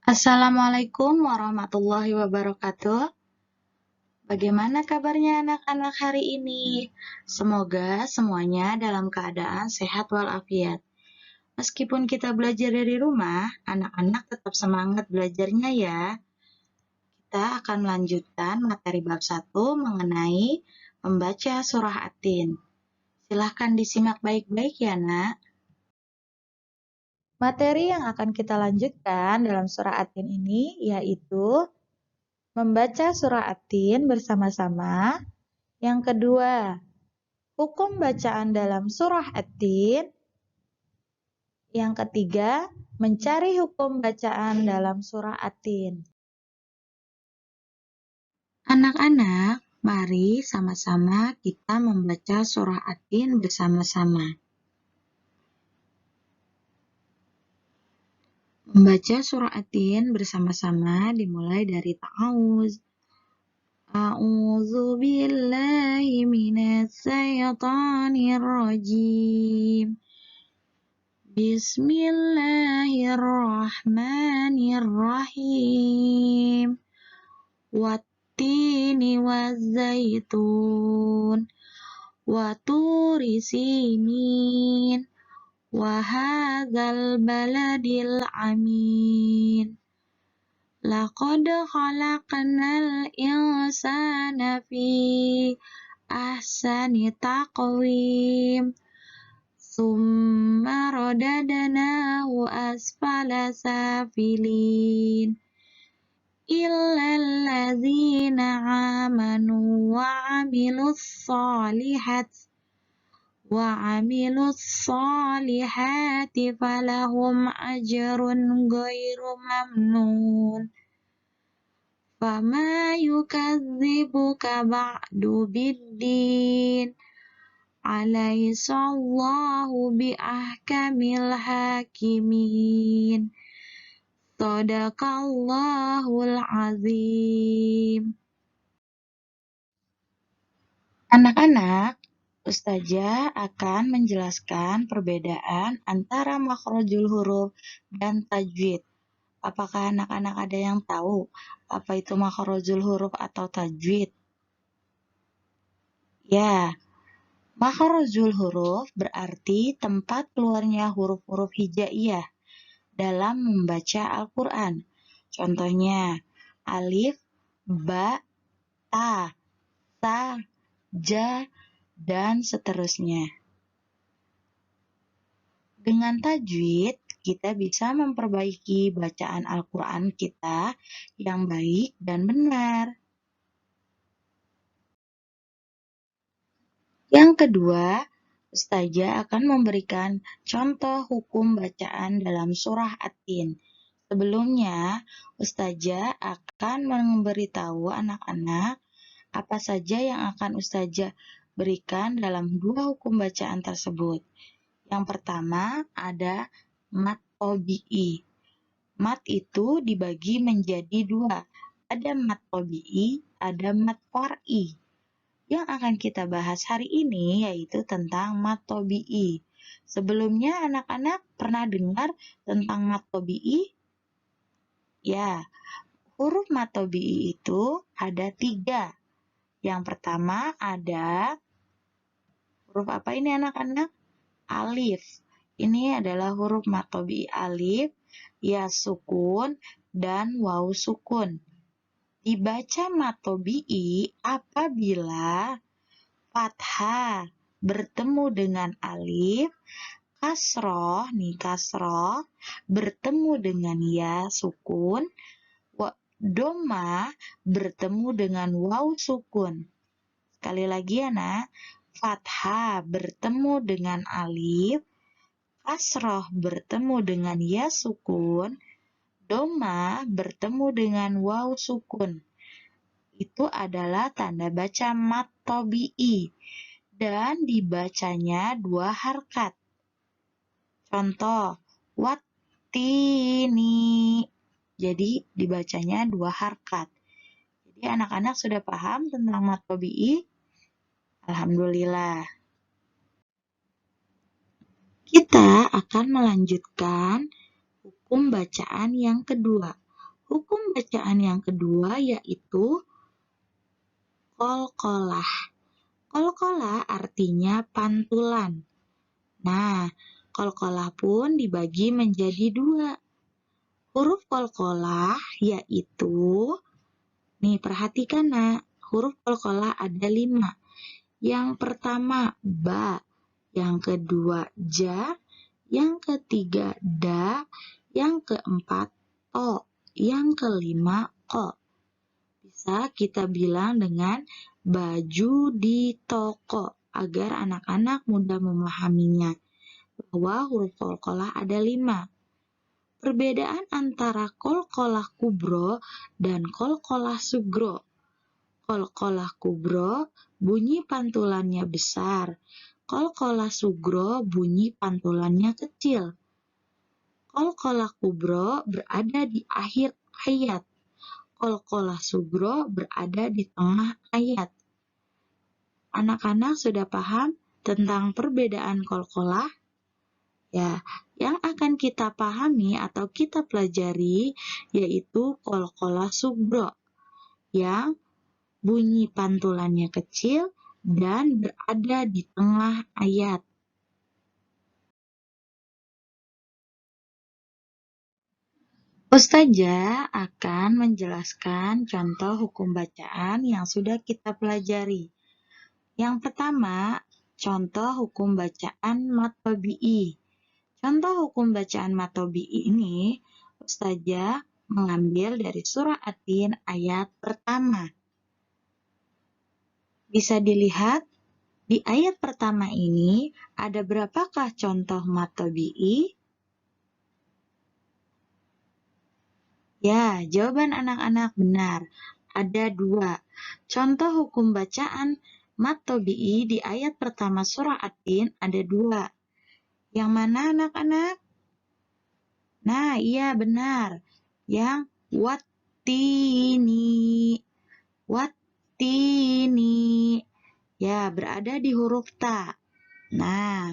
Assalamualaikum warahmatullahi wabarakatuh. Bagaimana kabarnya anak-anak hari ini? Semoga semuanya dalam keadaan sehat walafiat. Meskipun kita belajar dari rumah, anak-anak tetap semangat belajarnya ya. Kita akan melanjutkan materi bab 1 mengenai membaca surah At-Tin. Silahkan disimak baik-baik ya, Nak. Materi yang akan kita lanjutkan dalam surah At-Tin ini yaitu membaca surah At-Tin bersama-sama. Yang kedua, hukum bacaan dalam surah At-Tin. Yang ketiga, mencari hukum bacaan dalam surah At-Tin. Anak-anak, mari sama-sama kita membaca surah At-Tin bersama-sama. Membaca surah At-Tin bersama-sama dimulai dari ta'awuz. A'udzu billahi minasy syaithanir rajim. Bismillahirrahmanirrahim. Wattini wazzaitun. Waturi sinin. Wahadzal baladil amin. Laqad khalaqnal insana fi ahsani taqwim. Summa radadnahu asfala safilin. Illal ladzina amanu wa amilus solihati falahum ajrun ghairu mamnun. Fama yukadzibuka ba'du biddin. Alaihissallahu biahkamil hakimin. Shadaqallahul azim. Anak-anak, Ustazah akan menjelaskan perbedaan antara makhrajul huruf dan tajwid. Apakah anak-anak ada yang tahu apa itu makhrajul huruf atau tajwid? Ya, makhrajul huruf berarti tempat keluarnya huruf-huruf hijaiyah dalam membaca Al-Quran. Contohnya, alif, ba, ta, sa, ja, dan seterusnya. Dengan tajwid, kita bisa memperbaiki bacaan Al-Quran kita yang baik dan benar. Yang kedua, Ustazah akan memberikan contoh hukum bacaan dalam surah At-Tin. Sebelumnya, Ustazah akan memberitahu anak-anak apa saja yang akan Ustazah berikan dalam dua hukum bacaan tersebut. Yang pertama ada mat tobi'i. Mat itu dibagi menjadi dua. Ada mat tobi'i, ada mat far'i. Yang akan kita bahas hari ini yaitu tentang mat tobi'i. Sebelumnya anak-anak pernah dengar tentang mat tobi'i? Ya, huruf mat tobi'i itu ada 3. Yang pertama ada huruf apa ini anak-anak? Alif. Ini adalah huruf mat tobi'i alif, ya sukun, dan waw sukun. Dibaca mat tobi'i apabila fathah bertemu dengan alif, kasroh bertemu dengan ya sukun, doma bertemu dengan waw sukun. Sekali lagi ya nak, fathah bertemu dengan alif, kasroh bertemu dengan ya sukun, doma bertemu dengan waw sukun. Itu adalah tanda baca mat tobi'i dan dibacanya 2 harkat. Contoh, wattini. Jadi dibacanya 2 harkat. Jadi anak-anak sudah paham tentang mat tobi'i? Alhamdulillah. Kita akan melanjutkan hukum bacaan yang kedua. Hukum bacaan yang kedua yaitu qalqalah. Qalqalah artinya pantulan. Nah, qalqalah pun dibagi menjadi dua. Huruf qalqalah yaitu, nih perhatikan nak, huruf qalqalah ada 5. Yang pertama ba, yang kedua ja, yang ketiga da, yang keempat to, yang kelima ko. Bisa kita bilang dengan baju di toko agar anak-anak mudah memahaminya bahwa huruf qalqalah ada 5. Perbedaan antara qalqalah kubro dan qalqalah sugro. Qalqalah kubro bunyi pantulannya besar. Qalqalah sugro bunyi pantulannya kecil. Qalqalah kubro berada di akhir ayat. Qalqalah sugro berada di tengah ayat. Anak-anak sudah paham tentang perbedaan qalqalah? Ya, yang akan kita pahami atau kita pelajari yaitu qalqalah sugro yang bunyi pantulannya kecil dan berada di tengah ayat. Ustazah akan menjelaskan contoh hukum bacaan yang sudah kita pelajari. Yang pertama, contoh hukum bacaan matobi'i. Contoh hukum bacaan matobi'i ini, Ustazah mengambil dari surah At-Tin ayat pertama. Bisa dilihat, di ayat pertama ini ada berapakah contoh matobi'i? Ya, jawaban anak-anak benar. Ada 2. Contoh hukum bacaan matobi'i di ayat pertama surah At-Tin ada 2. Yang mana anak-anak? Nah, iya benar. Yang wattini. Wattini. Ya, berada di huruf ta. Nah,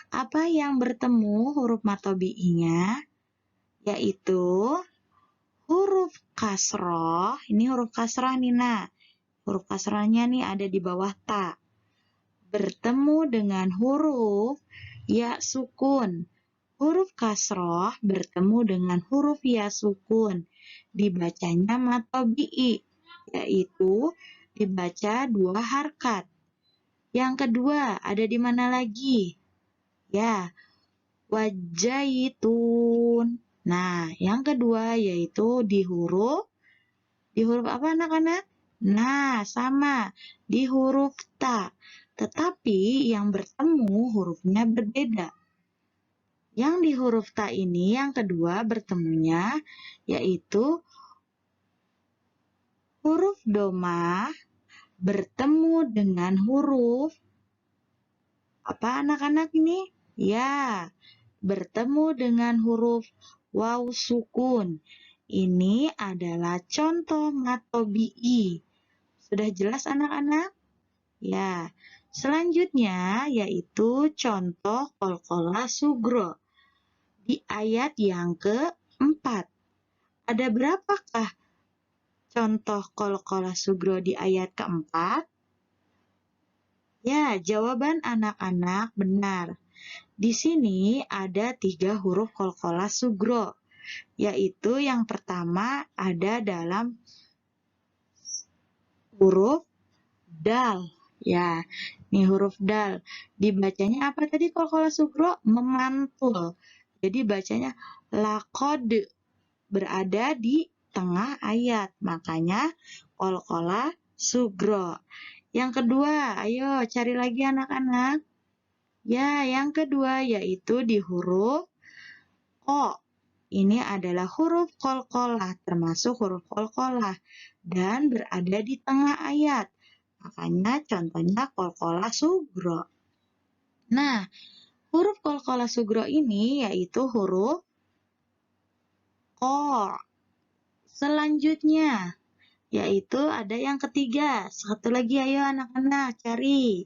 apa yang bertemu huruf matobi'inya? Yaitu huruf kasroh. Ini huruf kasroh nih, nah. Huruf kasrohnya nih ada di bawah ta. Bertemu dengan huruf ya sukun. Huruf kasroh bertemu dengan huruf ya sukun. Dibacanya matobi'i, yaitu dibaca 2 harkat. Yang kedua, ada di mana lagi? Ya, wajaitun. Nah, yang kedua yaitu di huruf apa anak-anak? Nah, sama, di huruf ta. Tetapi yang bertemu hurufnya berbeda. Yang di huruf ta ini yang kedua bertemunya yaitu huruf domah bertemu dengan huruf apa anak-anak ini? Ya, bertemu dengan huruf waw sukun. Ini adalah contoh matobi'i. Sudah jelas anak-anak? Ya, selanjutnya yaitu contoh qalqalah sugro. Di ayat yang keempat. Ada berapakah contoh qalqalah sugro di ayat keempat? Ya, jawaban anak-anak benar. Di sini ada 3 huruf qalqalah sugro, yaitu yang pertama ada dalam huruf dal. Ya, ini huruf dal. Dibacanya apa tadi qalqalah sugro? Memantul. Jadi bacanya laqad, berada di tengah ayat. Makanya qalqalah sugro. Yang kedua, ayo cari lagi anak-anak. Ya, yang kedua yaitu di huruf ko. Ini adalah huruf qalqalah, termasuk huruf qalqalah dan berada di tengah ayat. Makanya contohnya qalqalah sugro. Nah, huruf qalqalah sugro ini yaitu huruf ko. Selanjutnya yaitu ada yang ketiga. Satu lagi ayo anak-anak cari.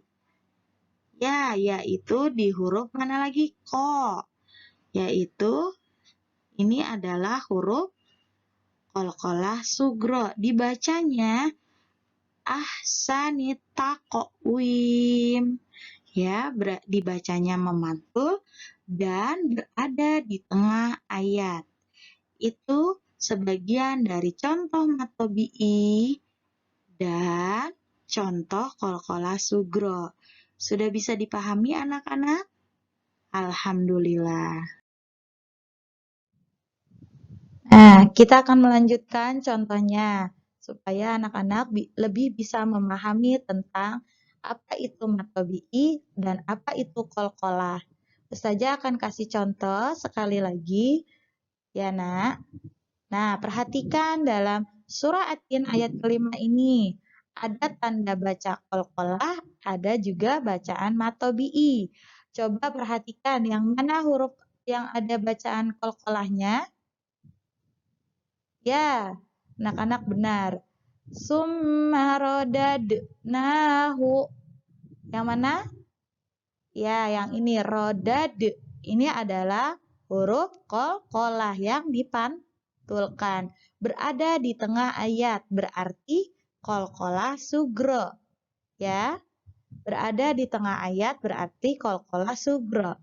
Ya, yaitu di huruf mana lagi? Ko. Yaitu ini adalah huruf Qalqalah sugro. Dibacanya ahsanit taqwim. Ya, dibacanya memantul dan berada di tengah ayat. Itu sebagian dari contoh matobi'i dan contoh qalqalah sugro. Sudah bisa dipahami anak-anak? Alhamdulillah. Nah, kita akan melanjutkan contohnya supaya anak-anak lebih bisa memahami tentang apa itu matobi'i dan apa itu qalqalah. Ustazah akan kasih contoh sekali lagi ya nak. Nah, perhatikan dalam surah At-Tin ayat kelima ini. Ada tanda baca qalqalah, ada juga bacaan matobi'i. Coba perhatikan yang mana huruf yang ada bacaan qalqalahnya. Ya, anak-anak benar. Summarodadnahu. Yang mana? Ya, yang ini rodad. Ini adalah huruf qalqalah yang dipantulkan. Berada di tengah ayat, berarti qalqalah sugro. Ya, berada di tengah ayat berarti qalqalah sugro.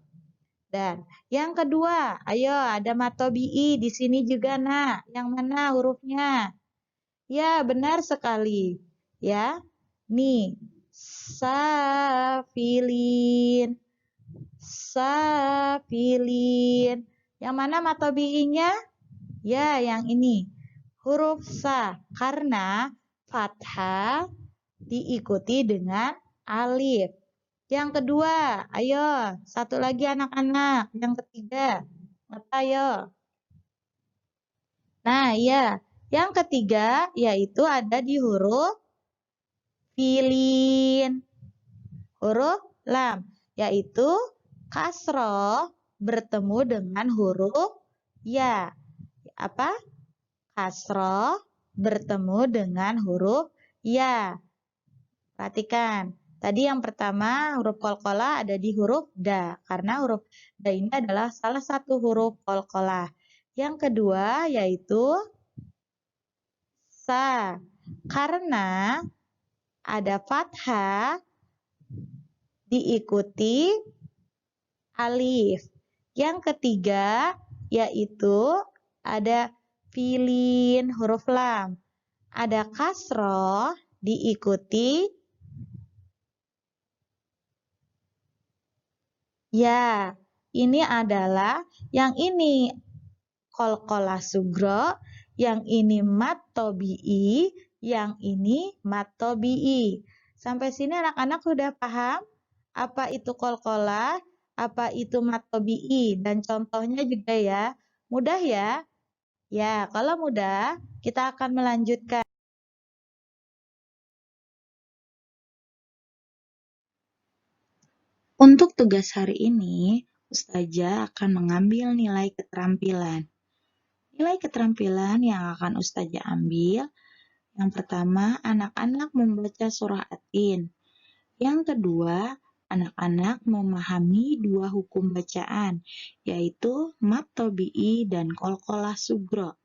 Dan yang kedua, ayo ada matobi'i di sini juga nak. Yang mana hurufnya? Ya, benar sekali. Ya, nih, safilin, safilin. Yang mana matobi'inya? Ya, yang ini. Huruf sa, karena fathah diikuti dengan alif. Yang kedua, ayo, satu lagi anak-anak. Yang ketiga, apa ayo? Nah, ya, yang ketiga yaitu ada di huruf filin, huruf lam, yaitu kasroh bertemu dengan huruf ya. Apa? Kasroh bertemu dengan huruf ya. Perhatikan. Tadi yang pertama huruf qalqalah ada di huruf da, karena huruf da ini adalah salah satu huruf qalqalah. Yang kedua yaitu sa, karena ada fathah diikuti alif. Yang ketiga yaitu ada filin huruf lam, ada kasroh diikuti ya, ini adalah yang ini qalqalah sugro, yang ini matobi'i, yang ini matobi'i. Sampai sini anak-anak sudah paham apa itu qalqalah, apa itu matobi'i, dan contohnya juga ya. Mudah ya? Ya, kalau mudah kita akan melanjutkan. Untuk tugas hari ini, Ustazah akan mengambil nilai keterampilan. Nilai keterampilan yang akan Ustazah ambil, yang pertama, anak-anak membaca surah At-Tin. Yang kedua, anak-anak memahami dua hukum bacaan, yaitu mat tobi'i dan qalqalah sugro.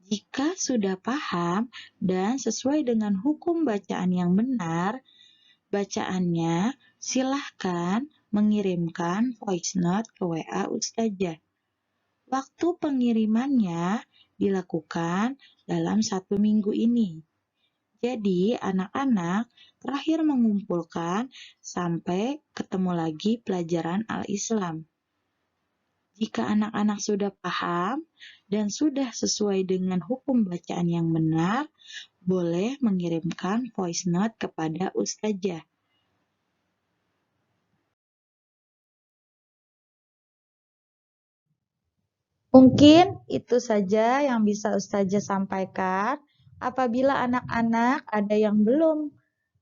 Jika sudah paham dan sesuai dengan hukum bacaan yang benar, bacaannya silahkan mengirimkan voice note ke WA Ustazah. Waktu pengirimannya dilakukan dalam 1 minggu ini. Jadi, anak-anak terakhir mengumpulkan sampai ketemu lagi pelajaran Al-Islam. Jika anak-anak sudah paham dan sudah sesuai dengan hukum bacaan yang benar, boleh mengirimkan voice note kepada Ustazah. Mungkin itu saja yang bisa Ustazah sampaikan. Apabila anak-anak ada yang belum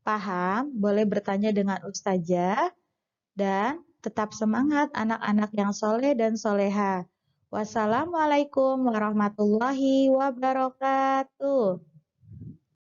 paham, boleh bertanya dengan Ustazah. Dan tetap semangat anak-anak yang soleh dan soleha. Wassalamualaikum warahmatullahi wabarakatuh.